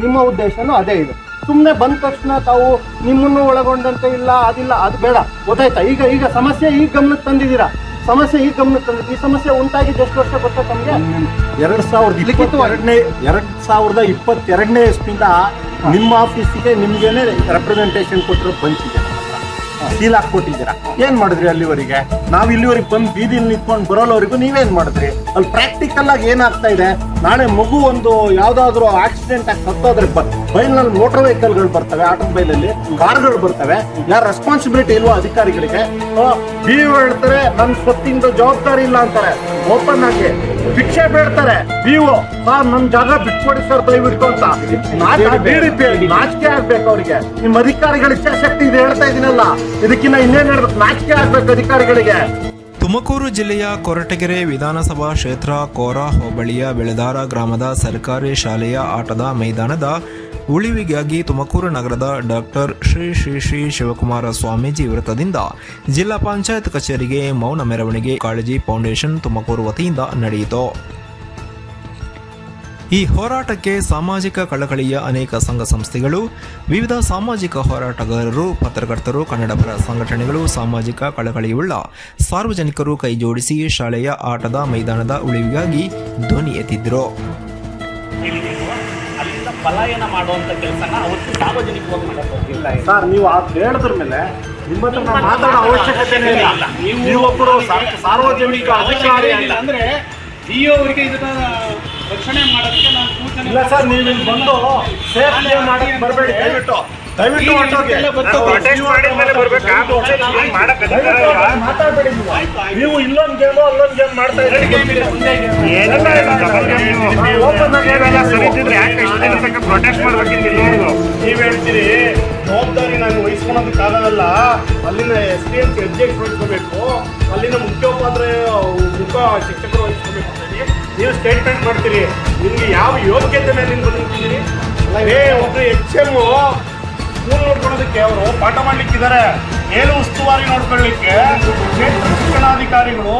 ನಿಮ್ಮ ಉದ್ದೇಶನೂ ಅದೇ ಇದೆ. ಸುಮ್ಮನೆ ಬಂದ ತಕ್ಷಣ ತಾವು ನಿಮ್ಮನ್ನು ಒಳಗೊಂಡಂತೆ ಇಲ್ಲ ಅದಿಲ್ಲ ಅದು ಬೇಡ, ಗೊತ್ತಾಯ್ತಾ? ಈಗ ಸಮಸ್ಯೆ ಈಗ ಗಮನಕ್ಕೆ ತಂದಿದ್ದೀರಾ, ಸಮಸ್ಯೆ ಈಗ ಗಮನಕ್ಕೆ ತಂದಿದ್ದು. ಈ ಸಮಸ್ಯೆ ಉಂಟಾಗಿದ್ದು ಎಷ್ಟು ವರ್ಷ ಗೊತ್ತಾ ತಮಗೆ? 2022ನೇ ಇಸ್ವಿಯಿಂದ ನಿಮ್ಮ ಆಫೀಸಿಗೆ ನಿಮ್ಗೇನೆ ರೆಪ್ರೆಸೆಂಟೇಷನ್ ಕೊಟ್ಟಿರೋ ಬಂಚಿದೆ, ಸೀಲ್ ಹಾಕೊಟ್ಟಿದ್ದೀರಾ. ಏನ್ ಮಾಡಿದ್ರಿ ಅಲ್ಲಿವರೆಗೆ? ನಾವು ಇಲ್ಲಿವರೆಗೆ ಬಂದು ಬೀದಿಲಿ ನಿಂತ್ಕೊಂಡು ಬರೋಲ್ಲವರೆಗೂ ನೀವೇನ್ ಮಾಡಿದ್ರಿ? ಅಲ್ಲಿ ಪ್ರಾಕ್ಟಿಕಲ್ ಆಗಿ ಏನಾಗ್ತಾ ಇದೆ, ನಾಳೆ ಮಗು ಒಂದು ಯಾವ್ದಾದ್ರು ಆಕ್ಸಿಡೆಂಟ್ ಆಗಿ ಸತ್ತೋದ್ರೆ ಬೈಲ್ನಲ್ಲಿ ಮೋಟರ್ ವೆಹಿಕಲ್ಗಳು ಬರ್ತವೆ, ಆಟೋ ಬೈಲಲ್ಲಿ ಕಾರ್ಗಳು ಬರ್ತವೆ, ಯಾರ ರೆಸ್ಪಾನ್ಸಿಬಿಲಿಟಿ ಇಲ್ವೋ ಅಧಿಕಾರಿಗಳಿಗೆ? ಬಿಇಒ ಹೇಳ್ತಾರೆ ನನ್ನ ಸ್ವತ್ತಿಂದ ಜವಾಬ್ದಾರಿ ಇಲ್ಲ ಅಂತಾರೆ, ಓಪನ್ ಆಗಿ ಭಿಕ್ಷೆ ಬೇಡ್ತಾರೆ ಬಿಇಒ, ಸರ್ ನನ್ನ ಜಾಗ ಬಿಟ್ಕೊಡಿ ಸರ್ ದಯವಿಟ್ಟು ಅಂತ. ನಾಚಿಕೆ ಆಗ್ಬೇಕು ಅವ್ರಿಗೆ. ನಿಮ್ಮ ಅಧಿಕಾರಿಗಳ ಇಚ್ಛಾಶಕ್ತಿ ಇದೆ ಹೇಳ್ತಾ ಇದೀನಲ್ಲ, ಇದಕ್ಕಿನ್ನ ಇನ್ನೇನ್ ಹೇಳ್ಬೇಕು? ನಾಚಿಕೆ ಆಗ್ಬೇಕು ಅಧಿಕಾರಿಗಳಿಗೆ. ತುಮಕೂರು ಜಿಲ್ಲೆಯ ಕೊರಟಗೆರೆ ವಿಧಾನಸಭಾ ಕ್ಷೇತ್ರ ಕೋರ ಹೋಬಳಿಯ ಬೆಳೆದಾರ ಗ್ರಾಮದ ಸರ್ಕಾರಿ ಶಾಲೆಯ ಆಟದ ಮೈದಾನದ ಉಳಿವಿಗಾಗಿ ತುಮಕೂರು ನಗರದ ಡಾಕ್ಟರ್ ಶ್ರೀ ಶ್ರೀ ಶ್ರೀ ಶಿವಕುಮಾರ ಸ್ವಾಮೀಜಿ ವೃತ್ತದಿಂದ ಜಿಲ್ಲಾ ಪಂಚಾಯತ್ ಕಚೇರಿಗೆ ಮೌನ ಮೆರವಣಿಗೆ ಕಾಳಜಿ ಫೌಂಡೇಶನ್ ತುಮಕೂರು ವತಿಯಿಂದ ನಡೆಯಿತು. ಈ ಹೋರಾಟಕ್ಕೆ ಸಾಮಾಜಿಕ ಕಳಕಳಿಯ ಅನೇಕ ಸಂಘ ಸಂಸ್ಥೆಗಳು, ವಿವಿಧ ಸಾಮಾಜಿಕ ಹೋರಾಟಗಾರರು, ಪತ್ರಕರ್ತರು, ಕನ್ನಡಪರ ಸಂಘಟನೆಗಳು, ಸಾಮಾಜಿಕ ಕಳಕಳಿಯುಳ್ಳ ಸಾರ್ವಜನಿಕರು ಕೈಜೋಡಿಸಿ ಶಾಲೆಯ ಆಟದ ಮೈದಾನದ ಉಳಿವಿಗಾಗಿ ಧ್ವನಿ ಎತ್ತಿದ್ರು. ಅಲ್ಲಿಂದ ಪಲಾಯನ ಮಾಡುವಂತ ಕೆಲಸನ ಅವತ್ತು ಸಾರ್ವಜನಿಕವಾಗಿ ಮಾಡೋದಿಲ್ಲ ಸರ್. ನೀವು ಹೇಳಿದ್ರ ಮೇಲೆ ನಿಮ್ಮ ಹತ್ರ ಮಾತಾಡೋ ಅವಶ್ಯಕತೆನೇ ಇಲ್ಲ. ನೀವೊಬ್ಬರು ಸಾರ್ವಜನಿಕ ಅಧಿಕಾರಿ ಅಂದ್ರೆ ಡಿಒ ಅವರಿಗೆ ಇದನ್ನ ರಕ್ಷಣೆ ಮಾಡೋದಕ್ಕೆ ನಾನು ಸೂಚನೆ ಇಲ್ಲ ಸರ್. ನೀವು ಇಲ್ಲಿ ಬಂದು ಸೇಫ್ ಮಾಡಕ್ಕೆ ಬರಬೇಡಿ, ದಯವಿಟ್ಟು ಮಾತಾಡಬೇಡಿ. ನೀವು ಇಲ್ಲೊಂದು ಗೇಮು ಅಲ್ಲೊಂದು ಗೇಮ್ ಮಾಡ್ತಾ ಇದ್ದೀರಿ. ನೀವ್ ಹೇಳ್ತೀರಿ ಜವಾಬ್ದಾರಿ ನಾನು ವಹಿಸ್ಕೊಳೋದಕ್ಕಾಗಲ್ಲ, ಅಲ್ಲಿನ SDM ಅಬ್ಜೆಕ್ಟ್ ವಹಿಸ್ಕೋಬೇಕು, ಅಲ್ಲಿನ ಮುಖ್ಯೋಪಾಧ್ಯಾಯ ಶಿಕ್ಷಕರು ವಹಿಸ್ಕೋಬೇಕು ಅಂತ ನೀವು ಸ್ಟೇಟ್ಮೆಂಟ್ ಮಾಡ್ತೀರಿ. ನಿಮ್ಗೆ ಯಾವ ಯೋಗ್ಯತೆ ಮೇಲೆ ನೀವು ಬಂದಿದ್ದೀರಿ? ಒಬ್ರು HM ಸ್ಕೂಲ್ ನೋಡ್ಕೊಳ್ಳೋದಕ್ಕೆ ಅವರು ಪಾಠ ಮಾಡ್ಲಿಕ್ಕಿದ್ದಾರೆ, ಮೇಲು ಉಸ್ತುವಾರಿ ನೋಡ್ಕೊಳ್ಳಿಕ್ಕೆ ಕ್ಷೇತ್ರ ಶಿಕ್ಷಣಾಧಿಕಾರಿಗಳು,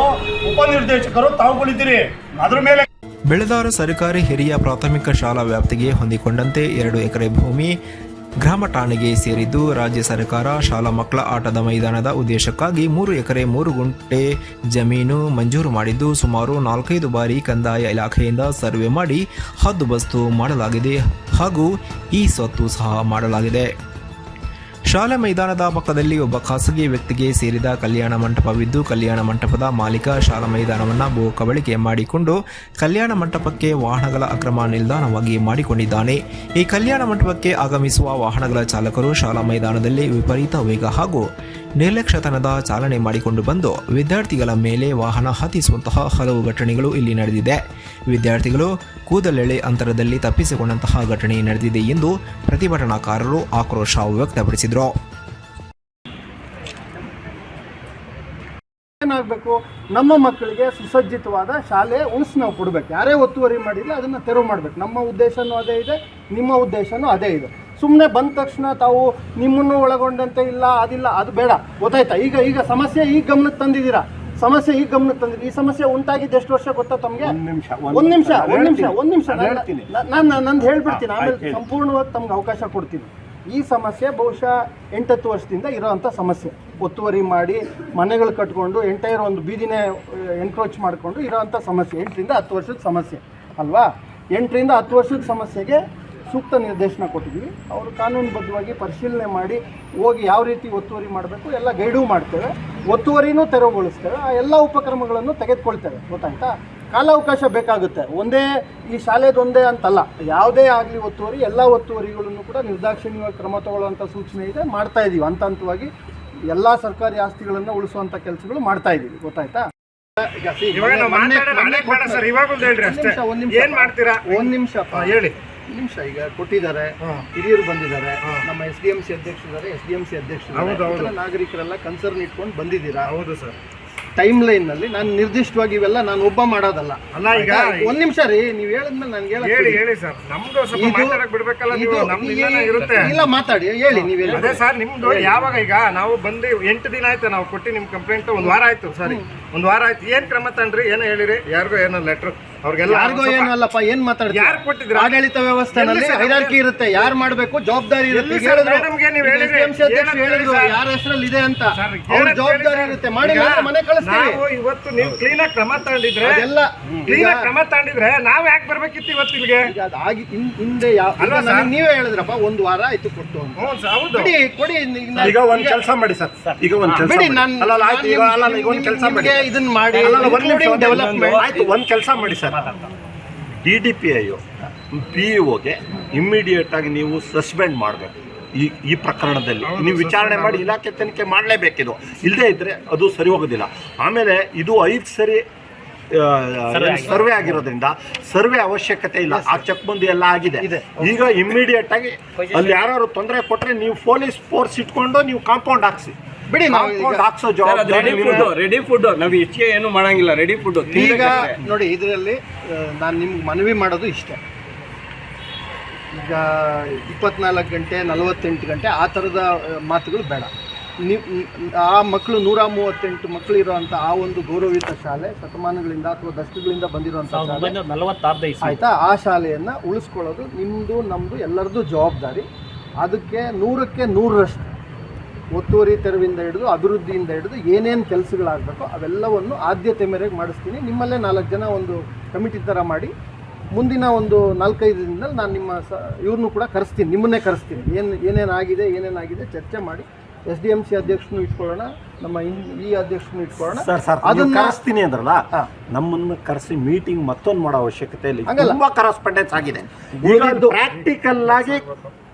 ಉಪನಿರ್ದೇಶಕರು ತಾವುಗಳಿದ್ದೀರಿ. ಅದ್ರ ಮೇಲೆ ಬೆಳೆದಾರ ಸರ್ಕಾರಿ ಹಿರಿಯ ಪ್ರಾಥಮಿಕ ಶಾಲಾ ವ್ಯಾಪ್ತಿಗೆ ಹೊಂದಿಕೊಂಡಂತೆ 2 ಎಕರೆ ಭೂಮಿ ಗ್ರಾಮ ಠಾಣೆಗೆ ಸೇರಿದ್ದು, ರಾಜ್ಯ ಸರ್ಕಾರ ಶಾಲಾ ಮಕ್ಕಳ ಆಟದ ಮೈದಾನದ ಉದ್ದೇಶಕ್ಕಾಗಿ 3 ಎಕರೆ 3 ಗುಂಟೆ ಜಮೀನು ಮಂಜೂರು ಮಾಡಿದ್ದು, ಸುಮಾರು 4-5 ಬಾರಿ ಕಂದಾಯ ಇಲಾಖೆಯಿಂದ ಸರ್ವೆ ಮಾಡಿ ಹದ್ದುಬಸ್ತು ಮಾಡಲಾಗಿದೆ ಹಾಗೂ ಈ ಸ್ವತ್ತು ಸಹ ಮಾಡಲಾಗಿದೆ. ಶಾಲಾ ಮೈದಾನದ ಪಕ್ಕದಲ್ಲಿ ಒಬ್ಬ ಖಾಸಗಿ ವ್ಯಕ್ತಿಗೆ ಸೇರಿದ ಕಲ್ಯಾಣ ಮಂಟಪವಿದ್ದು, ಕಲ್ಯಾಣ ಮಂಟಪದ ಮಾಲೀಕ ಶಾಲಾ ಮೈದಾನವನ್ನು ಭೂ ಕಬಳಿಕೆ ಮಾಡಿಕೊಂಡು ಕಲ್ಯಾಣ ಮಂಟಪಕ್ಕೆ ವಾಹನಗಳ ಅಕ್ರಮ ನಿಲ್ದಾಣವಾಗಿ ಮಾಡಿಕೊಂಡಿದ್ದಾನೆ. ಈ ಕಲ್ಯಾಣ ಮಂಟಪಕ್ಕೆ ಆಗಮಿಸುವ ವಾಹನಗಳ ಚಾಲಕರು ಶಾಲಾ ಮೈದಾನದಲ್ಲಿ ವಿಪರೀತ ವೇಗ ಹಾಗೂ ನಿರ್ಲಕ್ಷ್ಯತನದ ಚಾಲನೆ ಮಾಡಿಕೊಂಡು ಬಂದು ವಿದ್ಯಾರ್ಥಿಗಳ ಮೇಲೆ ವಾಹನ ಹತ್ತಿಸುವಂತಹ ಹಲವು ಘಟನೆಗಳು ಇಲ್ಲಿ ನಡೆದಿದೆ. ವಿದ್ಯಾರ್ಥಿಗಳು ಕೂದಲೆಳೆ ಅಂತರದಲ್ಲಿ ತಪ್ಪಿಸಿಕೊಂಡಂತಹ ಘಟನೆ ನಡೆದಿದೆ ಎಂದು ಪ್ರತಿಭಟನಾಕಾರರು ಆಕ್ರೋಶ ವ್ಯಕ್ತಪಡಿಸಿದರು. ಏನಾಗಬೇಕು, ನಮ್ಮ ಮಕ್ಕಳಿಗೆ ಸುಸಜ್ಜಿತವಾದ ಶಾಲೆ ನಾವು ಕೊಡಬೇಕು. ಯಾರೇ ಒತ್ತುವರಿ ಮಾಡಿದ್ರೆ ಅದನ್ನು ತೆರವು ಮಾಡಬೇಕು. ನಮ್ಮ ಉದ್ದೇಶನೂ ಅದೇ ಇದೆ, ನಿಮ್ಮ ಉದ್ದೇಶನೂ ಅದೇ ಇದೆ. ಸುಮ್ಮನೆ ಬಂದ ತಕ್ಷಣ ತಾವು ನಿಮ್ಮನ್ನು ಒಳಗೊಂಡಂತೆ ಇಲ್ಲ ಅದಿಲ್ಲ ಅದು ಬೇಡ, ಗೊತ್ತಾಯ್ತಾ? ಈಗ ಸಮಸ್ಯೆ ಈಗ ಗಮನಕ್ಕೆ ತಂದಿದ್ದೀರಾ, ಸಮಸ್ಯೆ ಈಗ ಗಮನಕ್ಕೆ ತಂದಿದ್ದೀರಿ. ಈ ಸಮಸ್ಯೆ ಉಂಟಾಗಿದ್ದು ಎಷ್ಟು ವರ್ಷ ಗೊತ್ತಾ ತಮಗೆ? ಒಂದು ನಿಮಿಷ ನಾನು ನಂದು ಹೇಳ್ಬಿಡ್ತೀನಿ, ಆಮೇಲೆ ಸಂಪೂರ್ಣವಾಗಿ ತಮ್ಗೆ ಅವಕಾಶ ಕೊಡ್ತೀನಿ. ಈ ಸಮಸ್ಯೆ ಬಹುಶಃ 8-10 ವರ್ಷದಿಂದ ಇರೋವಂಥ ಸಮಸ್ಯೆ. ಒತ್ತುವರಿ ಮಾಡಿ ಮನೆಗಳು ಕಟ್ಕೊಂಡು ಎಂಟೈರ್ ಒಂದು ಬೀದಿನೇ ಎನ್ಕ್ರೋಚ್ ಮಾಡಿಕೊಂಡು ಇರೋವಂಥ ಸಮಸ್ಯೆ. 8ರಿಂದ 10 ವರ್ಷದ ಸಮಸ್ಯೆ ಅಲ್ವಾ? 8ರಿಂದ 10 ವರ್ಷದ ಸಮಸ್ಯೆಗೆ ಸೂಕ್ತ ನಿರ್ದೇಶನ ಕೊಟ್ಟಿದ್ದೀವಿ. ಅವರು ಕಾನೂನುಬದ್ಧವಾಗಿ ಪರಿಶೀಲನೆ ಮಾಡಿ ಹೋಗಿ ಯಾವ ರೀತಿ ಒತ್ತುವರಿ ಮಾಡಬೇಕು ಎಲ್ಲ ಗೈಡು ಮಾಡ್ತೇವೆ, ಒತ್ತುವರಿನೂ ತೆರವುಗೊಳಿಸ್ತೇವೆ, ಆ ಎಲ್ಲ ಉಪಕ್ರಮಗಳನ್ನು ತೆಗೆದುಕೊಳ್ತೇವೆ. ಗೊತ್ತಾಯ್ತಾ? ಕಾಲಾವಕಾಶ ಬೇಕಾಗುತ್ತೆ. ಒಂದೇ ಈ ಶಾಲೆದೊಂದೇ ಅಂತಲ್ಲ, ಯಾವುದೇ ಆಗಲಿ ಒತ್ತುವರಿ, ಎಲ್ಲ ಒತ್ತುವರಿಗಳನ್ನು ಕೂಡ ನಿರ್ದಾಕ್ಷಿಣ್ಯವಾಗಿ ಕ್ರಮ ತಗೊಳ್ಳುವಂಥ ಸೂಚನೆ ಇದೆ. ಮಾಡ್ತಾ ಇದ್ದೀವಿ, ಹಂತ ಹಂತವಾಗಿ ಎಲ್ಲ ಸರ್ಕಾರಿ ಆಸ್ತಿಗಳನ್ನು ಉಳಿಸುವಂಥ ಕೆಲಸಗಳು ಮಾಡ್ತಾ ಇದ್ದೀವಿ. ಗೊತ್ತಾಯ್ತಾ? ಒಂದು ನಿಮಿಷ ಈಗ ಕೊಟ್ಟಿದ್ದಾರೆ, ಹಿರಿಯರು ಬಂದಿದ್ದಾರೆ, ನಮ್ಮ SDMC ಅಧ್ಯಕ್ಷರಿದ್ದಾರೆ, SDMC ಅಧ್ಯಕ್ಷರು, ನಾಗರಿಕರೆಲ್ಲ ಕನ್ಸರ್ನ್ ಇಟ್ಕೊಂಡು ಬಂದಿದ್ದೀರಾ. ಹೌದು ಸರ್. ಟೈಮ್ ಲೈನ್ ನಲ್ಲಿ ನಾನು ನಿರ್ದಿಷ್ಟವಾಗಿ ಇವೆಲ್ಲ ನಾನು ಒಬ್ಬ ಮಾಡೋದಲ್ಲ. ಅಲ್ಲ, ಈಗ ಒಂದ್ ನಿಮಿಷ ರೀ, ನೀವು ಹೇಳಿದ್ಮೇಲೆ ನನ್ಗೆ ಹೇಳಿ ಸರ್. ನಮ್ದು ಬಿಡ್ಬೇಕಲ್ಲ, ಇಲ್ಲ ಮಾತಾಡಿ, ಹೇಳಿ ನೀವು ಹೇಳಿ. ಅದೇ ಸರ್, ನಿಮ್ದು ಯಾವಾಗ ಈಗ ನಾವು ಬಂದು 8 ದಿನ ಆಯ್ತು ನಾವು ಕೊಟ್ಟು ನಿಮ್ ಕಂಪ್ಲೇಂಟ್ 1 ವಾರ ಆಯ್ತು. ಸರಿ, 1 ವಾರ ಆಯ್ತು. ಏನ್ ಕ್ರಮ ತಗೊಂಡ್ರಿ? ಏನೋ ಹೇಳಿರಿ, ಯಾರಿಗೋ ಏನೋ ಲೆಟ್ರ್ ಅವ್ರಿಗೆಲ್ಲ ಯಾರಿಗೋ ಏನಲ್ಲಪ್ಪ ಏನ್ ಮಾತಾಡ್ತೀವಿ? ಯಾರು ಕೊಟ್ಟಿದ್ರು? ಆಡಳಿತ ವ್ಯವಸ್ಥೆನಲ್ಲಿ ಎಲ್ಲಿ ಸರ್? ಹೈರಾರ್ಕಿ ಇರುತ್ತೆ, ಯಾರು ಮಾಡ್ಬೇಕು ಜವಾಬ್ದಾರಿ ಇರುತ್ತೆ. ಎಲ್ಲಿ ಈಗ ಸರ್? ಹೇಳಿದ್ರು, ಮೇಡಮ್ಗೆ ನೀವು ಈಗ ಹೇಳಿದ್ರಿ, SDMC ಅಧ್ಯಕ್ಷರು ಏನಂತ ಹೇಳಿದ್ರು, ಹೇಳಿ ಸರ್? ಯಾರ ಹೆಸರಲ್ಲಿ ಇದೆ ಅಂತ ಸರ್, ಅವ್ರ ಏನಂತ ಜವಾಬ್ದಾರಿ ಹೇಳಿ ಇರುತ್ತೆ. ಸರ್? ಮಾಡಿ ಈಗ ಮನೆ ಕಳಿಸ್ತೀವಿ. ನಾವು ಇವತ್ತು ನೀವು ಕ್ಲೀನಾಗಿ ಕ್ರಮ ತಗೊಂಡಿದ್ರೆ ಅದೆಲ್ಲ ಕ್ಲೀನಾಗಿ ಕ್ರಮ ತಗೊಂಡಿದ್ರೆ ನಾವ್ ಯಾಕೆ ಬರ್ಬೇಕಿತ್ತು ಇವತ್ತು ಇಲ್ಲಿಗೆ? ಈಗ ಅದಾಗಿ ಹಿಂದೆ ಅಲ್ವಾ ಸರ್? ನೀವೇ ಹೇಳಿದ್ರಪ್ಪ, ಒಂದು ವಾರ ಆಯ್ತು ಕೊಟ್ಟು ಅಂತ. ಹ್ಞೂ ಸರ್, ಹೌದು. ಕೊಡಿ ಈಗ ಒಂದ್ ಕೆಲಸ ಮಾಡಿ ಸರ್, ಈಗ ಒಂದ್ ಕೆಲಸ ಬಿಡಿ, ಮಾಡಿ. ನಾನು ಅಲ್ಲ ಆಯ್ತು, ಈಗ ಅಲ್ಲ ಈಗ ಒಂದ್ ಕೆಲಸ ಮಾಡಿ, ಇದನ್ನ ಮಾಡಿ ಡೆವಲಪ್ಮೆಂಟ್ ಆಯ್ತು. ಒಂದ್ ಕೆಲಸ ಮಾಡಿ ಸರ್, DDPI PEOಗೆ ಇಮ್ಮಿಡಿಯೇಟ್ ಆಗಿ ನೀವು ಸಸ್ಪೆಂಡ್ ಮಾಡಬೇಕು. ಈ ಪ್ರಕರಣದಲ್ಲಿ ನೀವು ವಿಚಾರಣೆ ಮಾಡಿ ಇಲಾಖೆ ತನಿಖೆ ಮಾಡಲೇಬೇಕಿದು, ಇಲ್ಲದೇ ಇದ್ರೆ ಅದು ಸರಿ ಹೋಗೋದಿಲ್ಲ. ಆಮೇಲೆ ಇದು 5 ಸರಿ ಸರ್ವೆ ಆಗಿರೋದ್ರಿಂದ ಸರ್ವೆ ಅವಶ್ಯಕತೆ ಇಲ್ಲ. ಆ ಚೆಕ್ಬಂದಿ ಎಲ್ಲ ಆಗಿದೆ. ಈಗ ಇಮ್ಮಿಡಿಯೇಟ್ ಆಗಿ ಅಲ್ಲಿ ಯಾರು ತೊಂದರೆ ಕೊಟ್ರೆ ನೀವು ಪೊಲೀಸ್ ಫೋರ್ಸ್ ಇಟ್ಕೊಂಡು ನೀವು ಕಾಂಪೌಂಡ್ ಹಾಕ್ಸಿ. ಬಿಡಿ, ನಾವು ಕಾಂಪೌಂಡ್ ಹಾಕ್ಸೋ ಜವಾಬ್ದಾರಿ ರೆಡಿ ಫುಡ್ ನಾವು ಹೆಚ್ಚಿಗೆ ಏನು ಮಾಡಂಗಿಲ್ಲ. ರೆಡಿ ಫುಡ್ ಈಗ ನೋಡಿ, ಇದರಲ್ಲಿ ನಾನು ನಿಮ್ಗೆ ಮನವಿ ಮಾಡೋದು ಇಷ್ಟೇ. ಈಗ 24 ಗಂಟೆ 48 ಗಂಟೆ ಆ ಥರದ ಮಾತುಗಳು ಬೇಡ. ನೀವು ಆ ಮಕ್ಕಳು 138 ಮಕ್ಕಳು ಇರೋವಂಥ ಆ ಒಂದು ಗೌರವಿತ ಶಾಲೆ ಶತಮಾನಗಳಿಂದ ಅಥವಾ ದಶಕಗಳಿಂದ ಬಂದಿರುವಂಥ ಶಾಲೆ ಆಯಿತಾ, ಆ ಶಾಲೆಯನ್ನು ಉಳಿಸ್ಕೊಳ್ಳೋದು ನಿಮ್ಮದು ನಮ್ಮದು ಎಲ್ಲರದ್ದು ಜವಾಬ್ದಾರಿ. ಅದಕ್ಕೆ 100ಕ್ಕೆ 100ರಷ್ಟು ಒತ್ತುವರಿ ತೆರವಿಂದ ಹಿಡಿದು ಅಭಿವೃದ್ಧಿಯಿಂದ ಹಿಡಿದು ಏನೇನು ಕೆಲಸಗಳಾಗಬೇಕೋ ಅವೆಲ್ಲವನ್ನು ಆದ್ಯತೆ ಮೇರೆಗೆ ಮಾಡಿಸ್ತೀನಿ. ನಿಮ್ಮಲ್ಲೇ 4 ಜನ ಒಂದು ಕಮಿಟಿ ಥರ ಮಾಡಿ ಮುಂದಿನ ಒಂದು 4-5 ದಿನದಲ್ಲಿ ನಾನು ನಿಮ್ಮ ಇವ್ರನ್ನೂ ಕೂಡ ಕರೆಸ್ತೀನಿ, ನಿಮ್ಮನ್ನೇ ಕರೆಸ್ತೀನಿ. ಏನೇನಾಗಿದೆ ಚರ್ಚೆ ಮಾಡಿ SDMC ಅಧ್ಯಕ್ಷನು ಇಟ್ಕೊಳ್ಳೋಣ, ನಮ್ಮ ಈ ಅಧ್ಯಕ್ಷನು ಇಟ್ಕೊಳ್ಳೋಣ. ಅದನ್ನ ಕರೆಸ್ತೀನಿ ಅಂದ್ರಲ್ಲ, ನಮ್ಮನ್ನು ಕರೆಸಿ ಮೀಟಿಂಗ್ ಮತ್ತೊಂದು ಮಾಡೋ ಅವಶ್ಯಕತೆ ಇಲ್ಲ. ತುಂಬಾ ಕರೆಸ್ಪಾಂಡೆನ್ಸ್ ಆಗಿದೆ. ಈಗ ಪ್ರಾಕ್ಟಿಕಲ್ ಆಗಿ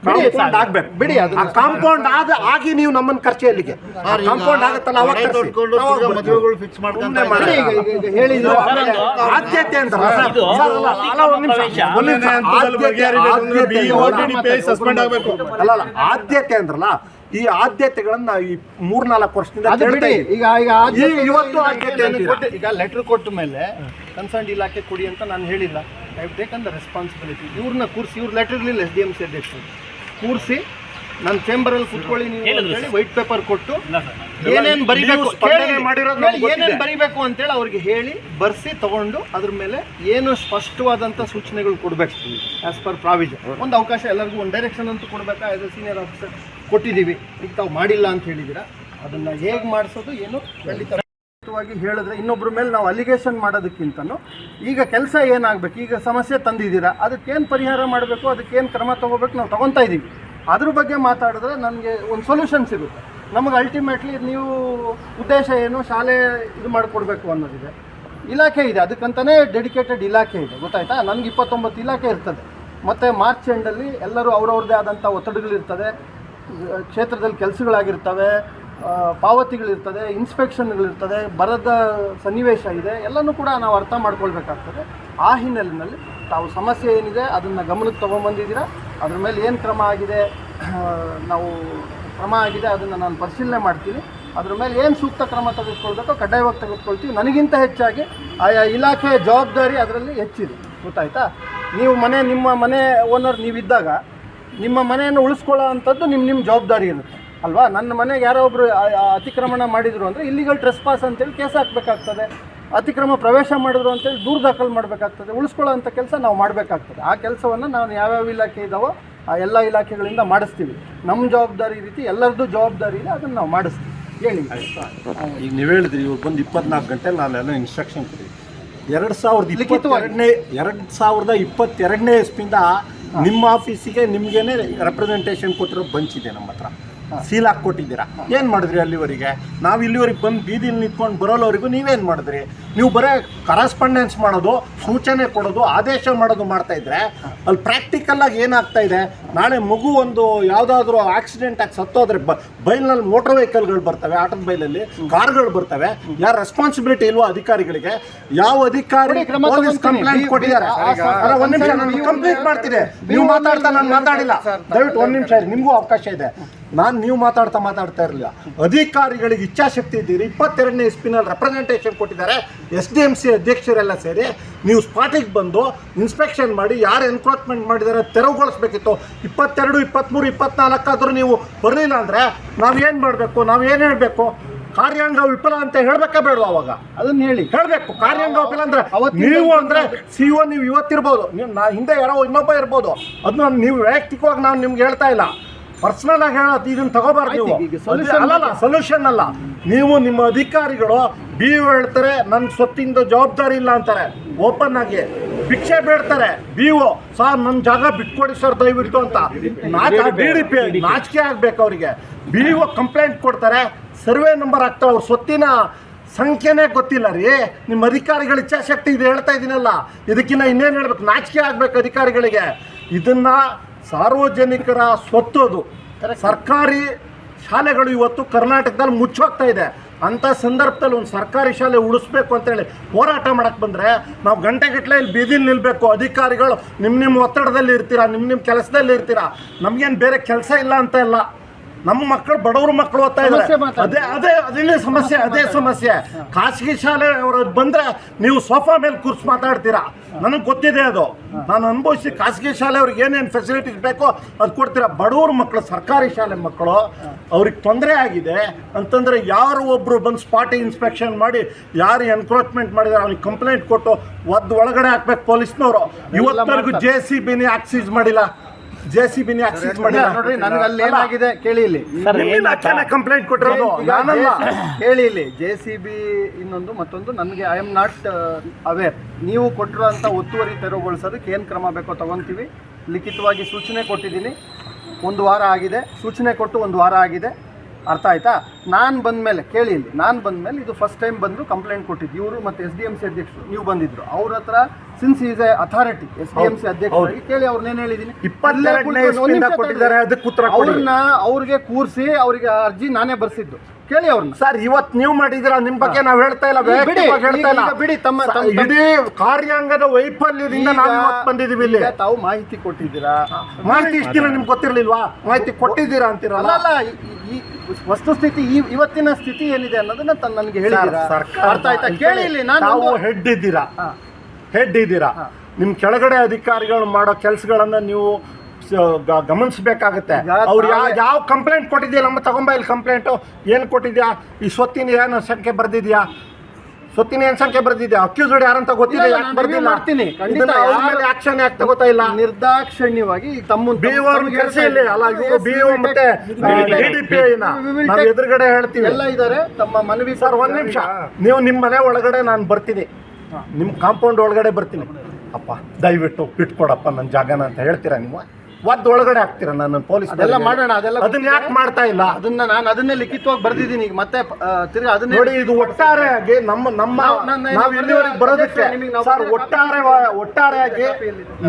ಕಾಂಪೌಂಡ್ ಆಗ್ಬೇಕು. ಬಿಡಿ, ಅದು ಕಾಂಪೌಂಡ್ ಆಗಿ ನೀವು ನಮ್ಮನ್ನು ಕರ್ಚಿ ಅಲ್ಲಿಗೆ ಕಾಂಪೌಂಡ್ ಆಗುತ್ತಲ್ಲ ಅವಾಗ ಮದುವೆಗಳು ಫಿಕ್ಸ್ ಮಾಡ್ಕೊಂತ ಹೇಳಿದ್ರು ಆದ್ಯತೆ ಅಂತ ಅಲ್ಲ ಆದ್ಯತೆ ಅಂದ್ರಲ್ಲ, ಈ ಆದ್ಯತೆಗಳನ್ನ ಈ 3-4 ವರ್ಷದಿಂದ ಅದು ಬಿಡಿ. ಈಗ ಇವತ್ತು ಆದ್ಯತೆ ಈಗ ಲೆಟರ್ ಕೊಟ್ಟ ಮೇಲೆ ಕನ್ಸರ್ನ್ ಇಲಾಖೆ ಕೊಡಿ ಅಂತ ನಾನು ಹೇಳಿಲ್ಲ. I take on the responsibility. ಇವ್ರನ್ನ ಕೂರಿಸಿ, ಇವ್ರ ಲೆಟರ್ ಇರಲಿಲ್ಲ SDMC ಅಧ್ಯಕ್ಷರು, ಕೂರಿಸಿ ನನ್ನ ಚೇಂಬರಲ್ಲಿ ಕುತ್ಕೊಳ್ಳಿ ನೀವು ಅಂತೇಳಿ ವೈಟ್ ಪೇಪರ್ ಕೊಟ್ಟು ಏನೇನು ಬರಿಬೇಕು ಏನೇನು ಬರಿಬೇಕು ಅಂತೇಳಿ ಅವ್ರಿಗೆ ಹೇಳಿ ಬರ್ಸಿ ತಗೊಂಡು ಅದ್ರ ಮೇಲೆ ಏನು ಸ್ಪಷ್ಟವಾದಂಥ ಸೂಚನೆಗಳು ಕೊಡಬೇಕು ಆ್ಯಸ್ ಪರ್ ಪ್ರಾವಿಷನ್. ಒಂದು ಅವಕಾಶ ಎಲ್ಲರಿಗೂ ಒಂದು ಡೈರೆಕ್ಷನ್ ಅಂತೂ ಕೊಡಬೇಕಾ? ಆಸ್ ಎ ಸೀನಿಯರ್ ಆಫೀಸರ್ ಕೊಟ್ಟಿದ್ದೀವಿ. ಈಗ ತಾವು ಮಾಡಿಲ್ಲ ಅಂತ ಹೇಳಿದ್ದೀರಾ, ಅದನ್ನು ಹೇಗೆ ಮಾಡಿಸೋದು ಏನು ಖಂಡಿತ ಹೇಳಿದ್ರೆ ಇನ್ನೊಬ್ಬರ ಮೇಲೆ ನಾವು ಅಲಿಗೇಷನ್ ಮಾಡೋದಕ್ಕಿಂತನೂ ಈಗ ಕೆಲಸ ಏನಾಗಬೇಕು, ಈಗ ಸಮಸ್ಯೆ ತಂದಿದ್ದೀರಾ, ಅದಕ್ಕೇನು ಪರಿಹಾರ ಮಾಡಬೇಕು, ಅದಕ್ಕೇನು ಕ್ರಮ ತೊಗೋಬೇಕು ನಾವು ತೊಗೊತಾ ಇದ್ದೀವಿ. ಅದ್ರ ಬಗ್ಗೆ ಮಾತಾಡಿದ್ರೆ ನನಗೆ ಒಂದು ಸೊಲ್ಯೂಷನ್ ಸಿಗುತ್ತೆ. ನಮಗೆ ಅಲ್ಟಿಮೇಟ್ಲಿ ನೀವು ಉದ್ದೇಶ ಏನು, ಶಾಲೆ ಇದು ಮಾಡಿಕೊಡ್ಬೇಕು ಅನ್ನೋದಿದೆ. ಇಲಾಖೆ ಇದೆ, ಅದಕ್ಕಂತಲೇ ಡೆಡಿಕೇಟೆಡ್ ಇಲಾಖೆ ಇದೆ, ಗೊತ್ತಾಯ್ತಾ? ನನಗೆ 29 ಇಲಾಖೆ ಇರ್ತದೆ. ಮತ್ತು ಮಾರ್ಚ್ ಎಂಡಲ್ಲಿ ಎಲ್ಲರೂ ಅವ್ರವ್ರದ್ದೇ ಆದಂಥ ಒತ್ತಡಗಳಿರ್ತದೆ, ಕ್ಷೇತ್ರದಲ್ಲಿ ಕೆಲಸಗಳಾಗಿರ್ತವೆ, ಪಾವತಿಗಳಿರ್ತದೆ, ಇನ್ಸ್ಪೆಕ್ಷನ್ಗಳಿರ್ತದೆ, ಬರದ ಸನ್ನಿವೇಶ ಇದೆ, ಎಲ್ಲನೂ ಕೂಡ ನಾವು ಅರ್ಥ ಮಾಡ್ಕೊಳ್ಬೇಕಾಗ್ತದೆ. ಆ ಹಿನ್ನೆಲೆಯಲ್ಲಿ ತಾವು ಸಮಸ್ಯೆ ಏನಿದೆ ಅದನ್ನು ಗಮನಕ್ಕೆ ತೊಗೊಂಬಂದಿದ್ದೀರಾ. ಅದ್ರ ಮೇಲೆ ಏನು ಕ್ರಮ ಆಗಿದೆ ಅದನ್ನು ನಾನು ಪರಿಶೀಲನೆ ಮಾಡ್ತೀನಿ. ಅದ್ರ ಮೇಲೆ ಏನು ಸೂಕ್ತ ಕ್ರಮ ತೆಗೆದುಕೊಳ್ಬೇಕೋ ಕಡ್ಡಾಯವಾಗಿ ತೆಗೆದುಕೊಳ್ತೀವಿ. ನನಗಿಂತ ಹೆಚ್ಚಾಗಿ ಆಯಾ ಇಲಾಖೆಯ ಜವಾಬ್ದಾರಿ ಅದರಲ್ಲಿ ಹೆಚ್ಚಿದೆ, ಗೊತ್ತಾಯ್ತಾ? ನೀವು ನಿಮ್ಮ ಮನೆ ಓನರ್ ನೀವಿದ್ದಾಗ ನಿಮ್ಮ ಮನೆಯನ್ನು ಉಳಿಸ್ಕೊಳ್ಳೋ ಅಂಥದ್ದು ನಿಮ್ಮ ಜವಾಬ್ದಾರಿ ಇರುತ್ತೆ ಅಲ್ವಾ? ನನ್ನ ಮನೆಗೆ ಯಾರೋ ಒಬ್ಬರು ಅತಿಕ್ರಮಣ ಮಾಡಿದರು ಅಂದರೆ ಇಲ್ಲಿಗಲ್ ಟ್ರೆಸ್ಪಾಸ್ ಅಂತೇಳಿ ಕೇಸ್ ಹಾಕಬೇಕಾಗ್ತದೆ. ಅತಿಕ್ರಮ ಪ್ರವೇಶ ಮಾಡಿದ್ರು ಅಂತೇಳಿ ದೂರು ದಾಖಲು ಮಾಡಬೇಕಾಗ್ತದೆ. ಉಳಿಸ್ಕೊಳ್ಳೋ ಅಂಥ ಕೆಲಸ ನಾವು ಮಾಡಬೇಕಾಗ್ತದೆ. ಆ ಕೆಲಸವನ್ನು ನಾವು ಯಾವ್ಯಾವ ಇಲಾಖೆ ಇದ್ದಾವೋ ಆ ಎಲ್ಲ ಇಲಾಖೆಗಳಿಂದ ಮಾಡಿಸ್ತೀವಿ. ನಮ್ಮ ಜವಾಬ್ದಾರಿ ರೀತಿ ಎಲ್ಲರದ್ದು ಜವಾಬ್ದಾರಿ ಇದೆ, ಅದನ್ನು ನಾವು ಮಾಡಿಸ್ತೀವಿ. ಹೇಳಿ. ಈಗ ನೀವು ಹೇಳಿದ್ರಿ ಇವ್ರು ಬಂದು 24 ಗಂಟೆ ನಾನೆಲ್ಲ ಇನ್ಸ್ಟ್ರಕ್ಷನ್ ಕೊಡಿ. 2022ನೇ ಇಸ್ವಿಯಿಂದ ನಿಮ್ಮ ಆಫೀಸಿಗೆ ನಿಮ್ಗೇನೆ ರೆಪ್ರೆಸೆಂಟೇಷನ್ ಕೊಟ್ಟಿರೋ ಬಂಚ್ ಇದೆ ನಮ್ಮ ಹತ್ರ. ಸೀಲ್ ಹಾಕ್ಕೊಟ್ಟಿದ್ದೀರಾ. ಏನು ಮಾಡಿದ್ರಿ ಅಲ್ಲಿವರೆಗೆ? ನಾವು ಇಲ್ಲಿವರೆಗೆ ಬಂದು ಬೀದಿಲಿ ನಿಂತ್ಕೊಂಡು ಬರೋಲ್ಲವರೆಗೂ ನೀವೇನು ಮಾಡಿದ್ರಿ? ನೀವು ಬರೀ ಕರೆಸ್ಪಾಂಡೆನ್ಸ್ ಮಾಡೋದು, ಸೂಚನೆ ಕೊಡೋದು, ಆದೇಶ ಮಾಡೋದು ಮಾಡ್ತಾ ಇದ್ರೆ ಅಲ್ಲಿ ಪ್ರಾಕ್ಟಿಕಲ್ಲಾಗಿ ಏನಾಗ್ತಾ ಇದೆ? ನಾಳೆ ಮಗು ಒಂದು ಯಾವುದಾದ್ರೂ ಆಕ್ಸಿಡೆಂಟ್ ಆಗಿ ಸತ್ತೋದ್ರೆ ಬೈಲ್ನಲ್ಲಿ ಮೋಟರ್ ವೆಹಿಕಲ್ಗಳು ಬರ್ತವೆ, ಆಟದ ಬೈಲಲ್ಲಿ ಕಾರ್ಗಳು ಬರ್ತವೆ. ಯಾರು ರೆಸ್ಪಾನ್ಸಿಬಿಲಿಟಿ ಇಲ್ವೋ ಅಧಿಕಾರಿಗಳಿಗೆ? ಯಾವ ಅಧಿಕಾರಿ ಪೊಲೀಸ್ ಕಂಪ್ಲೇಂಟ್ ಕೊಟ್ಟಿದ್ದಾರೆ? ಒಂದು ನಿಮಿಷ, ನಾನು ಕಂಪ್ಲೀಟ್ ಮಾಡ್ತೀನಿ. ನೀವು ಮಾತಾಡ್ತಾ ನಾನು ಮಾತಾಡಿಲ್ಲ, ದಯವಿಟ್ಟು 1 ನಿಮಿಷ ನಿಮಗೂ ಅವಕಾಶ ಇದೆ. ನೀವು ಮಾತಾಡ್ತಾ ಇರಲಿಲ್ಲ. ಅಧಿಕಾರಿಗಳಿಗೆ ಇಚ್ಛಾಶಕ್ತಿ ಇದ್ದೀರಿ. 22ನೇ ಇಸ್ವಿನಲ್ಲಿ ರೆಪ್ರೆಸೆಂಟೇಷನ್ ಕೊಟ್ಟಿದ್ದಾರೆ. SDMC ಅಧ್ಯಕ್ಷರೆಲ್ಲ ಸೇರಿ ನೀವು ಸ್ಪಾಟಿಗೆ ಬಂದು ಇನ್ಸ್ಪೆಕ್ಷನ್ ಮಾಡಿ ಯಾರು ಎನ್ಕ್ರೋಚ್ಮೆಂಟ್ ಮಾಡಿದ್ದಾರೆ ತೆರವುಗೊಳಿಸ್ಬೇಕಿತ್ತು. 22, 23, 24 ಆದರೂ ನೀವು ಬರಲಿಲ್ಲ ಅಂದರೆ ನಾವೇನು ಮಾಡಬೇಕು? ನಾವೇನು ಹೇಳಬೇಕು? ಕಾರ್ಯಾಂಗ ವಿಫಲ ಅಂತ ಹೇಳ್ಬೇಕಾ ಬೇಡವಾ? ಅವಾಗ ಅದನ್ನ ಹೇಳಿ. ಹೇಳ್ಬೇಕು. ಕಾರ್ಯಾಂಗ ವಿಫಲ ಅಂದ್ರೆ ಅವತ್ತಿಂದ ನೀವು ಅಂದ್ರೆ CEO ನೀವು ಇವತ್ತಿರ್ಬೋದು, ನೀವು ಹಿಂದೆ ಯಾರೋ ಇನ್ನೊಬ್ಬ ಇರ್ಬೋದು. ಅದನ್ನ ನೀವು ವೈಯಕ್ತಿಕವಾಗಿ ನಾನು ನಿಮ್ಗೆ ಹೇಳ್ತಾ ಇಲ್ಲ, ಪರ್ಸನಲ್ ಆಗಿ ಹೇಳೋದು. ಇದನ್ನ ತಗೋಬಾರ್ದು ನೀವು. ಈಗ solution ಅಲ್ಲಲ್ಲ, ಸೊಲ್ಯೂಷನ್ ಅಲ್ಲ. ನೀವು ನಿಮ್ಮ ಅಧಿಕಾರಿಗಳು BO ಹೇಳ್ತಾರೆ ನನ್ನ ಸ್ವತ್ತಿಂದ ಜವಾಬ್ದಾರಿ ಇಲ್ಲ ಅಂತಾರೆ, ಓಪನ್ ಆಗಿ ಭಿಕ್ಷೆ ಬೇಡ್ತಾರೆ. BO ಸರ್ ನನ್ನ ಜಾಗ ಬಿಟ್ಕೊಡಿ ಸರ್ ದಯವಿಟ್ಟು ಅಂತ. DDP ನಾಚಿಕೆ ಆಗ್ಬೇಕು ಅವರಿಗೆ. BO ಕಂಪ್ಲೇಂಟ್ ಕೊಡ್ತಾರೆ, ಸರ್ವೆ ನಂಬರ್ ಆಗ್ತಾರೆ, ಅವ್ರ ಸ್ವತ್ತಿನ ಸಂಖ್ಯೆನೇ ಗೊತ್ತಿಲ್ಲ ರೀ. ನಿಮ್ಮ ಅಧಿಕಾರಿಗಳ ಇಚ್ಛಾಶಕ್ತಿ ಇದೆ ಹೇಳ್ತಾ ಇದ್ದೀನಲ್ಲ, ಇದಕ್ಕಿಂತ ಇನ್ನೇನು ಹೇಳ್ಬೇಕು? ನಾಚಿಕೆ ಆಗ್ಬೇಕು ಅಧಿಕಾರಿಗಳಿಗೆ. ಇದನ್ನ ಸಾರ್ವಜನಿಕರ ಸ್ವತ್ತು, ಅದು ಸರ್ಕಾರಿ ಶಾಲೆಗಳು ಇವತ್ತು ಕರ್ನಾಟಕದಲ್ಲಿ ಮುಚ್ಚೋಗ್ತಾ ಇದೆ. ಅಂಥ ಸಂದರ್ಭದಲ್ಲಿ ಒಂದು ಸರ್ಕಾರಿ ಶಾಲೆ ಉಳಿಸ್ಬೇಕು ಅಂತೇಳಿ ಹೋರಾಟ ಮಾಡಕ್ಕೆ ಬಂದರೆ ನಾವು ಗಂಟೆಗಟ್ಟಲೆ ಇಲ್ಲಿ ಬೀದಿಲಿ ನಿಲ್ಲಬೇಕು. ಅಧಿಕಾರಿಗಳು ನಿಮ್ಮ ಒತ್ತಡದಲ್ಲಿ ಇರ್ತೀರಾ, ನಿಮ್ಮ ಕೆಲಸದಲ್ಲಿ ಇರ್ತೀರಾ. ನಮಗೇನು ಬೇರೆ ಕೆಲಸ ಇಲ್ಲ ಅಂತ ಇಲ್ಲ. ನಮ್ಮ ಮಕ್ಕಳು ಬಡವ್ರ ಮಕ್ಕಳು ಓದ್ತಾ ಇದ್ದಾರೆ. ಅದೇ ಸಮಸ್ಯೆ. ಖಾಸಗಿ ಶಾಲೆ ಅವರು ಬಂದರೆ ನೀವು ಸೋಫಾ ಮೇಲೆ ಕೂರ್ಸಿ ಮಾತಾಡ್ತೀರಾ. ನನಗೆ ಗೊತ್ತಿದೆ ಅದು, ನಾನು ಅನುಭವಿಸಿ. ಖಾಸಗಿ ಶಾಲೆ ಅವ್ರಿಗೆ ಏನೇನು ಫೆಸಿಲಿಟೀಸ್ ಬೇಕೋ ಅದು ಕೊಡ್ತೀರಾ. ಬಡವ್ರ ಮಕ್ಕಳು, ಸರ್ಕಾರಿ ಶಾಲೆ ಮಕ್ಕಳು, ಅವ್ರಿಗೆ ತೊಂದರೆ ಆಗಿದೆ ಅಂತಂದರೆ ಯಾರು ಒಬ್ಬರು ಬಂದು ಸ್ಪಾಟ್ ಇನ್ಸ್ಪೆಕ್ಷನ್ ಮಾಡಿ ಯಾರು ಎನ್ಕ್ರೋಚ್ಮೆಂಟ್ ಮಾಡಿದ್ದಾರೆ ಅವ್ರಿಗೆ ಕಂಪ್ಲೇಂಟ್ ಕೊಟ್ಟು ಒಳಗಡೆ ಹಾಕ್ಬೇಕು ಪೊಲೀಸ್ನವರು. ಇವತ್ತವರೆಗೂ JCBನೇ ಆಕ್ಸೀಸ್ ಮಾಡಿಲ್ಲ. ಆಕ್ಸೀಸ್ ಮಾಡಿಲ್ಲ ನೋಡ್ರಿ. ನನಗೆ ಅಲ್ಲಿ ಏನಾಗಿದೆ ಕೇಳಿ ಇಲ್ಲಿ. ಕಂಪ್ಲೇಂಟ್ ಕೊಟ್ಟಿರೋದು ಕೇಳಿ ಇಲ್ಲಿ. JCB ಇನ್ನೊಂದು ಮತ್ತೊಂದು. ನನಗೆ ಐ ಆಮ್ ನಾಟ್ ಅವೇರ್. ನೀವು ಕೊಟ್ಟಿರೋಂಥ ಒತ್ತುವರಿ ತೆರವುಗೊಳಿಸೋದಕ್ಕೆ ಏನು ಕ್ರಮ ಬೇಕೋ ತಗೊತೀವಿ. ಲಿಖಿತವಾಗಿ ಸೂಚನೆ ಕೊಟ್ಟಿದ್ದೀನಿ, 1 ವಾರ ಆಗಿದೆ. ಸೂಚನೆ ಕೊಟ್ಟು 1 ವಾರ ಆಗಿದೆ, ಅರ್ಥ ಆಯ್ತಾ? ನಾನು ಬಂದಮೇಲೆ ಕೇಳಿ ಇಲ್ಲಿ, ನಾನು ಬಂದಮೇಲೆ ಇದು ಫಸ್ಟ್ ಟೈಮ್ ಬಂದು ಕಂಪ್ಲೇಂಟ್ ಕೊಟ್ಟಿದ್ದು ಇವರು ಮತ್ತು SDMC ಅಧ್ಯಕ್ಷರು ನೀವು ಬಂದಿದ್ರು. ಅವ್ರ ಹತ್ರ since is A authority SDMC ಅಧ್ಯಕ್ಷರಾಗಿ ಕೇಳಿ ಅವ್ರನ್ನೇನು ಹೇಳಿದ್ದೀನಿ. ಅವ್ರಿಗೆ ಕೂರಿಸಿ ಅವ್ರಿಗೆ ಅರ್ಜಿ ನಾನೇ ಬರ್ಸಿದ್ದು. ಕೇಳಿ ಅವ್ರನ್ನ. ಸರ್ ಇವತ್ತು ನೀವು ಮಾಡಿದಿರ, ನಿಮ್ಮ ಬಗ್ಗೆ ನಾವು ಹೇಳ್ತಾ ಇಲ್ಲ, ಬಿಡಿ. ತಮ್ಮ ಇಡೀ ಕಾರ್ಯಾಂಗದ ವೈಫಲ್ಯದಿಂದ ನಾವು ಇವತ್ತು ಬಂದಿದ್ದೀವಿ ಇಲ್ಲಿ. ತಾವು ಮಾಹಿತಿ ಕೊಟ್ಟಿದ್ದೀರಾ. ಮಾಹಿತಿ ಇಷ್ಟು ದಿನ ನಿಮ್ಗೆ ಗೊತ್ತಿರಲಿಲ್ವಾ? ಮಾಹಿತಿ ಕೊಟ್ಟಿದ್ದೀರಾ ಅಂತೀರಲ್ಲ. ಅಲ್ಲ, ಈ ವಸ್ತುಸ್ಥಿತಿ, ಇವತ್ತಿನ ಸ್ಥಿತಿ ಏನಿದೆ ಅನ್ನೋದನ್ನ ನನಗೆ ಹೇಳಿದ್ದೀರಾ. ಅರ್ಥ ಆಯ್ತಾ? ಕೇಳಿ ಇಲ್ಲಿ. ನಾವು ಹೆಡ್ ಇದ್ದೀರಾ. ನಿಮ್ಮ ಕೆಳಗಡೆ ಅಧಿಕಾರಿಗಳು ಮಾಡೋ ಕೆಲಸಗಳನ್ನ ನೀವು ಗಮನಿಸಬೇಕಾಗತ್ತೆ. ಅವ್ರು ಯಾವ ಕಂಪ್ಲೇಂಟ್ ಕೊಟ್ಟಿದ್ಯಾ, ನಮ್ಮ ತಗೊಂಬ ಇಲ್ಲಿ ಕಂಪ್ಲೇಂಟು ಏನು ಕೊಟ್ಟಿದ್ಯಾ, ಈ ಸ್ವತ್ತಿನ ಏನು ಸಂಖ್ಯೆ ಬರ್ದಿದ್ಯಾ, ಅಕ್ಯೂಸ್ಡ್ ಯಾರಂತ ಗೊತ್ತಿದೆ, ಯಾಕೆ ಬರ್ದಿಲ್ಲ? ಆಕ್ಷನ್ ಯಾಕೆ ತಗೋತಾ ಇಲ್ಲ? ನಿರ್ದಾಕ್ಷಣ್ಯವಾಗಿ ತಮ್ಮ BO ಕೆಲಸ ಇಲ್ಲ ಅಲ್ಲ, BO ಮತ್ತೆ DDP ನಾವು ಎದುರುಗಡೆ ಹೇಳ್ತೀವಿ ಎಲ್ಲ ಇದ್ದಾರೆ. ತಮ್ಮ ಮನವಿ. ಸರ್ 1 ನಿಮಿಷ, ನೀವು ನಿಮ್ಮ ಮನೆ ಒಳಗಡೆ ನಾನು ಬರ್ತೀನಿ, ನಿಮ್ಮ ಕಾಂಪೌಂಡ್ ಒಳಗಡೆ ಬರ್ತೀನಿ. ಅಪ್ಪ ದಯವಿಟ್ಟು ಬಿಟ್ಕೊಡಪ್ಪ ನನ್ನ ಜಾಗನ ಅಂತ ಹೇಳ್ತೀರಾ? ನೀವು ಒಳಗಡೆ ಹಾಕ್ತೀರಾ? ನಾನು ಪೊಲೀಸ್ ಅದೆಲ್ಲ ಮಾಡೋಣ. ಅದನ್ನ ಯಾಕೆ ಮಾಡ್ತಾ ಇಲ್ಲ? ನಾನು ಅದನ್ನೇ ಲಿಖಿತವಾಗಿ ಬರ್ದಿದ್ದೀನಿ. ಈಗ ಮತ್ತೆ ತಿರ್ಗಿ ಅದನ್ನ ನೋಡಿ. ಇದು ಒಟ್ಟಾರೆಯಾಗಿ ನಾವು ಇಲ್ಲಿವರೆಗೆ ಬರೋದಕ್ಕೆ ಸರ್, ಒಟ್ಟಾರೆಯಾಗಿ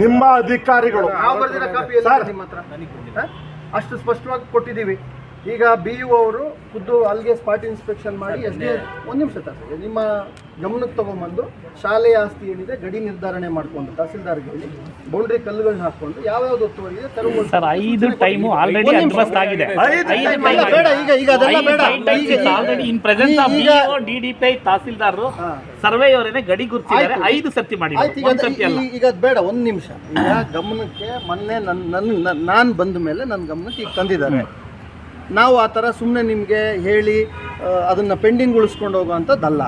ನಿಮ್ಮ ಅಧಿಕಾರಿಗಳು ನಾವು ಬರ್ದಿರೋ ಕಾಪಿ ನಿಮ್ಮ ಹತ್ರ ಅಷ್ಟು ಸ್ಪಷ್ಟವಾಗಿ ಕೊಟ್ಟಿದ್ದೀವಿ. ಈಗ BO ಅವರು ಖುದ್ದು ಅಲ್ಲಿಗೆ ಸ್ಪಾಟ್ ಇನ್ಸ್ಪೆಕ್ಷನ್ ಮಾಡಿ ಒಂದು ನಿಮಿಷ ನಿಮ್ಮ ಗಮನಕ್ಕೆ ತಗೊಂಡ್ಬಂದು ಶಾಲೆಯ ಆಸ್ತಿ ಏನಿದೆ ಗಡಿ ನಿರ್ಧಾರಣೆ ಮಾಡ್ಕೊಂಡು ತಹಸೀಲ್ದಾರ್ಗೆ ಹೇಳಿ ಬೌಂಡ್ರಿ ಕಲ್ಲುಗಳನ್ನ ಹಾಕೊಂಡು ಯಾವ್ಯಾವ್ದು ಒತ್ತುವರಿ ಇದೆ ತೆರವುಗೊಳಿಸಿ. ಸರ್ 5 ಟೈಮು ಆಲ್ರೆಡಿ ಅಡ್ವಾನ್ಸ್ ಆಗಿದೆ. ಬೇಡ, ಈಗ ಅದೆಲ್ಲ ಬೇಡ. Already in presence of BO, DDP, tahsildar, ಸರ್ವೇಯವರೇ ಗಡಿ ಗುರುತಿಸಿದ್ದಾರೆ. 5 ಸರ್ತಿ ಮಾಡಿದ್ದಾರೆ. ಈಗ ಅದು ಬೇಡ, 1 ನಿಮಿಷ. ಈಗ ಗಮನಕ್ಕೆ ಮೊನ್ನೆ ನಾನು ಬಂದ ಮೇಲೆ ನನ್ನ ಗಮನಕ್ಕೆ ಈಗ ತಂದಿದ್ದಾರೆ. ನಾವು ಆ ಥರ ಸುಮ್ಮನೆ ನಿಮಗೆ ಹೇಳಿ ಅದನ್ನು ಪೆಂಡಿಂಗ್ ಉಳಿಸ್ಕೊಂಡು ಹೋಗೋವಂಥದ್ದಲ್ಲ.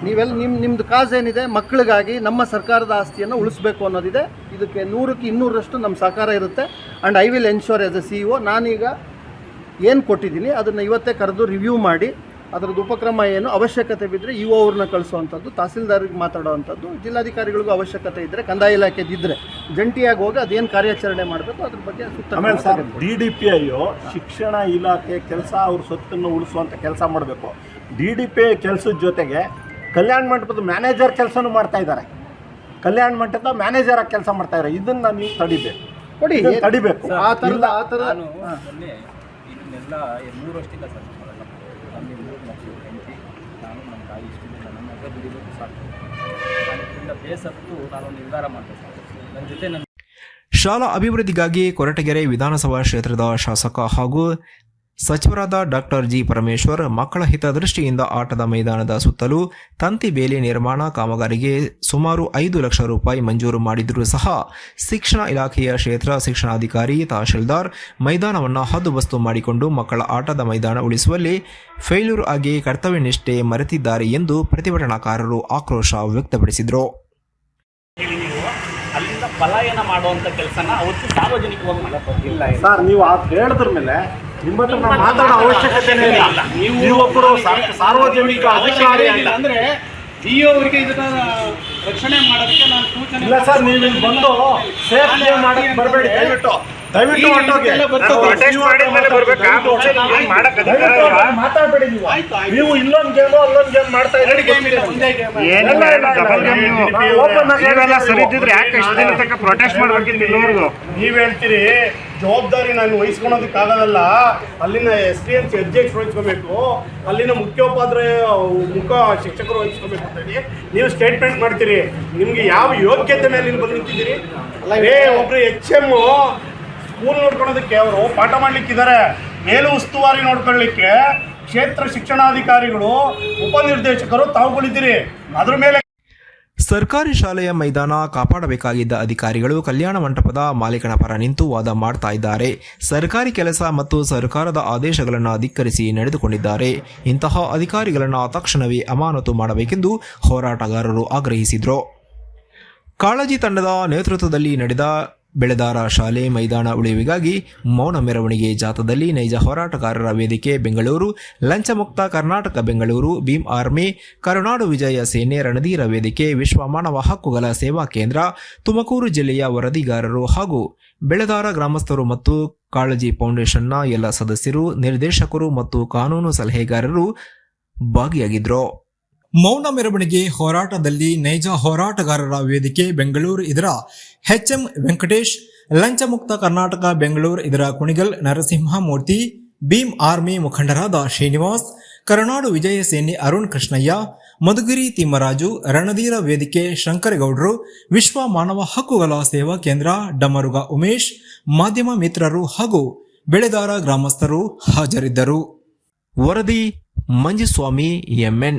ನೀವೆಲ್ಲ ನಿಮ್ಮದು ಕಾಸ್ ಏನಿದೆ, ಮಕ್ಕಳಿಗಾಗಿ ನಮ್ಮ ಸರ್ಕಾರದ ಆಸ್ತಿಯನ್ನು ಉಳಿಸ್ಬೇಕು ಅನ್ನೋದಿದೆ. ಇದಕ್ಕೆ 100ಕ್ಕೆ 200ರಷ್ಟು ನಮ್ಮ ಸಹಕಾರ ಇರುತ್ತೆ. And I will ensure as A CEO ನಾನೀಗ ಏನು ಕೊಟ್ಟಿದ್ದೀನಿ ಅದನ್ನು ಇವತ್ತೇ ಕರೆದು ರಿವ್ಯೂ ಮಾಡಿ ಅದರದ್ದು ಉಪಕ್ರಮ ಏನು ಅವಶ್ಯಕತೆ ಬಿದ್ದರೆ EO ಅವ್ರನ್ನ ಕಳಿಸೋವಂಥದ್ದು, ತಹಸೀಲ್ದಾರ್ಗೆ ಮಾತಾಡೋವಂಥದ್ದು, ಜಿಲ್ಲಾಧಿಕಾರಿಗಳಿಗೂ ಅವಶ್ಯಕತೆ ಇದ್ದರೆ, ಕಂದಾಯ ಇಲಾಖೆದಿದ್ದರೆ ಜಂಟಿಯಾಗಿ ಹೋಗಿ ಅದೇನು ಕಾರ್ಯಾಚರಣೆ ಮಾಡಬೇಕು ಅದ್ರ ಬಗ್ಗೆ ಆಮೇಲೆ ಸರ್ DDPI ಶಿಕ್ಷಣ ಇಲಾಖೆ ಕೆಲಸ ಅವ್ರ ಸ್ವತ್ತನ್ನು ಉಳಿಸುವಂಥ ಕೆಲಸ ಮಾಡಬೇಕು. DDPI ಕೆಲಸದ ಜೊತೆಗೆ ಕಲ್ಯಾಣ ಮಂಟಪದ ಮ್ಯಾನೇಜರ್ ಕೆಲಸನೂ ಮಾಡ್ತಾ ಇದ್ದಾರೆ. ಕಲ್ಯಾಣ ಮಂಟಪದ ಮ್ಯಾನೇಜರ್ ಆಗಿ ಕೆಲಸ ಮಾಡ್ತಾ ಇದ್ದಾರೆ. ಇದನ್ನು ನೀವು ತಡಿಬೇಕು. ಆ ಥರ ಇದನ್ನೆಲ್ಲ 3 ವರ್ಷದಿಂದ ಸರ್ ಅಲ್ಲಿ 3 ಮಕ್ಕಳು ಹೆಂಡತಿ ನಾನು ನಮ್ಮ ತಾಯಿ ಇಷ್ಟಿಲ್ಲ ನನ್ನ ದುಡಿಬೇಕು ಸಾಕು. ಇದರಿಂದ ಬೇಸತ್ತು ನಾನು ನಿರ್ಧಾರ ಮಾಡಿದೆ ಸರ್. ನನ್ನ ಜೊತೆ ಶಾಲಾ ಅಭಿವೃದ್ಧಿಗಾಗಿ ಕೊರಟಗೆರೆ ವಿಧಾನಸಭಾ ಕ್ಷೇತ್ರದ ಶಾಸಕ ಹಾಗೂ ಸಚಿವರಾದ ಡಾಕ್ಟರ್ ಜಿ ಪರಮೇಶ್ವರ್ ಮಕ್ಕಳ ಹಿತದೃಷ್ಟಿಯಿಂದ ಆಟದ ಮೈದಾನದ ಸುತ್ತಲೂ ತಂತಿ ಬೇಲಿ ನಿರ್ಮಾಣ ಕಾಮಗಾರಿಗೆ ಸುಮಾರು 5 ಲಕ್ಷ ರೂಪಾಯಿ ಮಂಜೂರು ಮಾಡಿದರೂ ಸಹ ಶಿಕ್ಷಣ ಇಲಾಖೆಯ ಕ್ಷೇತ್ರ ಶಿಕ್ಷಣಾಧಿಕಾರಿ ತಹಶೀಲ್ದಾರ್ ಮೈದಾನವನ್ನು ಹದ್ದುಬಸ್ತು ಮಾಡಿಕೊಂಡು ಮಕ್ಕಳ ಆಟದ ಮೈದಾನ ಉಳಿಸುವಲ್ಲಿ ಫೇಲ್ಯೂರ್ ಆಗಿ ಕರ್ತವ್ಯ ನಿಷ್ಠೆ ಮರೆತಿದ್ದಾರೆ ಎಂದು ಪ್ರತಿಭಟನಾಕಾರರು ಆಕ್ರೋಶ ವ್ಯಕ್ತಪಡಿಸಿದರು. ಅಲ್ಲಿಂದ ಪಲಾಯನ ಮಾಡುವಂತ ಕೆಲಸನ ಅವತ್ತು ಸಾರ್ವಜನಿಕವಾಗಿ ಮಾಡಲ್ಲ. ಸರ್ ನೀವು ಹೇಳಿದ್ರ ಮೇಲೆ ನಿಮ್ಮ ಹತ್ರ ನಾವು ಮಾತಾಡೋ ಅವಶ್ಯಕತೆನೇ ಇಲ್ಲ. ನೀವೊಬ್ಬರು ಸಾರ್ವಜನಿಕ ಅಧಿಕಾರಿ ಅಲ್ಲ. ಅಂದ್ರೆ ಡಿಒ ಅವರಿಗೆ ಇದನ್ನ ರಕ್ಷಣೆ ಮಾಡೋದಕ್ಕೆ ನಾನು ಸೂಚನೆ ಇಲ್ಲ ಸರ್, ನೀವು ಇಲ್ಲಿ ಬಂದು ಸೇಫ್ ಮಾಡಕ್ಕೆ ಬರಬೇಡಿ. ದಯವಿಟ್ಟು ಹೊರಟೋಗಿ. ಮಾತಾಡಬೇಡಿ ನೀವು. ನೀವು ಇಲ್ಲೊಂದು ಗೇಮ್ ಅಲ್ಲೊಂದು ಗೇಮ್ ಮಾಡ್ತಾ ಇದ್ದೀರಿ. ನೀವ್ ಹೇಳ್ತೀರಿ ಜವಾಬ್ದಾರಿ ನಾನು ವಹಿಸ್ಕೊಳೋದಕ್ಕಾಗಲ್ಲ. ಅಲ್ಲಿನ SDMC ಅಧ್ಯಕ್ಷರು ವಹಿಸ್ಕೋಬೇಕು, ಅಲ್ಲಿನ ಮುಖ್ಯೋಪಾಧ್ಯಾಯ ಶಿಕ್ಷಕರು ವಹಿಸ್ಕೋಬೇಕು ಅಂತ ಹೇಳಿ ನೀವು ಸ್ಟೇಟ್ಮೆಂಟ್ ಮಾಡ್ತೀರಿ. ನಿಮ್ಗೆ ಯಾವ ಯೋಗ್ಯತೆ ಮೇಲೆ ಇಲ್ಲಿ ಬಂದು ನಿಂತಿದ್ದೀರಿ? ಒಬ್ರು HM ಸ್ಕೂಲ್ ನೋಡ್ಕೊಳೋದಕ್ಕೆ ಅವರು ಪಾಠ ಮಾಡ್ಲಿಕ್ಕಿದ್ದಾರೆ, ಮೇಲು ಉಸ್ತುವಾರಿ ನೋಡ್ಕೊಳ್ಳಿಕ್ಕೆ ಕ್ಷೇತ್ರ ಶಿಕ್ಷಣಾಧಿಕಾರಿಗಳು ಉಪನಿರ್ದೇಶಕರು ತಾವುಗಳಿದ್ದೀರಿ. ಅದ್ರ ಮೇಲೆ ಸರ್ಕಾರಿ ಶಾಲೆಯ ಮೈದಾನ ಕಾಪಾಡಬೇಕಾಗಿದ್ದ ಅಧಿಕಾರಿಗಳು ಕಲ್ಯಾಣ ಮಂಟಪದ ಮಾಲೀಕನ ಪರ ನಿಂತು ವಾದ ಮಾಡ್ತಾ ಇದ್ದಾರೆ. ಸರ್ಕಾರಿ ಕೆಲಸ ಮತ್ತು ಸರ್ಕಾರದ ಆದೇಶಗಳನ್ನು ಧಿಕ್ಕರಿಸಿ ನಡೆದುಕೊಂಡಿದ್ದಾರೆ. ಇಂತಹ ಅಧಿಕಾರಿಗಳನ್ನು ತಕ್ಷಣವೇ ಅಮಾನತು ಮಾಡಬೇಕೆಂದು ಹೋರಾಟಗಾರರು ಆಗ್ರಹಿಸಿದರು. ಕಾಳಜಿ ತಂಡದ ನೇತೃತ್ವದಲ್ಲಿ ನಡೆದ ಬೆಳೆದಾರ ಶಾಲೆ ಮೈದಾನ ಉಳಿವಿಗಾಗಿ ಮೌನ ಮೆರವಣಿಗೆ ಜಾಥಾದಲ್ಲಿ ನೈಜ ಹೋರಾಟಗಾರರ ವೇದಿಕೆ ಬೆಂಗಳೂರು, ಲಂಚಮುಕ್ತ ಕರ್ನಾಟಕ ಬೆಂಗಳೂರು, ಭೀಮ್ ಆರ್ಮಿ, ಕರುನಾಡು ವಿಜಯ ಸೇನೆ, ರಣಧೀರ ವೇದಿಕೆ, ವಿಶ್ವ ಮಾನವ ಹಕ್ಕುಗಳ ಸೇವಾ ಕೇಂದ್ರ, ತುಮಕೂರು ಜಿಲ್ಲೆಯ ವರದಿಗಾರರು ಹಾಗೂ ಬೆಳೆದಾರ ಗ್ರಾಮಸ್ಥರು ಮತ್ತು ಕಾಳಜಿ ಫೌಂಡೇಶನ್ನ ಎಲ್ಲ ಸದಸ್ಯರು, ನಿರ್ದೇಶಕರು ಮತ್ತು ಕಾನೂನು ಸಲಹೆಗಾರರು ಭಾಗಿಯಾಗಿದ್ದರು. ಮೌನ ಮೆರವಣಿಗೆ ಹೋರಾಟದಲ್ಲಿ ನೈಜ ಹೋರಾಟಗಾರರ ವೇದಿಕೆ ಬೆಂಗಳೂರು ಇದರ HM ವೆಂಕಟೇಶ್, ಲಂಚಮುಕ್ತ ಕರ್ನಾಟಕ ಬೆಂಗಳೂರು ಇದರ ಕುಣಿಗಲ್ ನರಸಿಂಹಮೂರ್ತಿ, ಭೀಮ್ ಆರ್ಮಿ ಮುಖಂಡರಾದ ಶ್ರೀನಿವಾಸ್, ಕರುನಾಡು ವಿಜಯ ಸೇನೆ ಅರುಣ್ ಕೃಷ್ಣಯ್ಯ, ಮಧುಗಿರಿ ತಿಮ್ಮರಾಜು, ರಣಧೀರ ವೇದಿಕೆ ಶಂಕರಗೌಡರು, ವಿಶ್ವ ಮಾನವ ಹಕ್ಕುಗಳ ಸೇವಾ ಕೇಂದ್ರ ಡಮರುಗ ಉಮೇಶ್, ಮಾಧ್ಯಮ ಮಿತ್ರರು ಹಾಗೂ ಬೆಳೆದಾರ ಗ್ರಾಮಸ್ಥರು ಹಾಜರಿದ್ದರು. ವರದಿ ಮಂಜುಸ್ವಾಮಿ MN.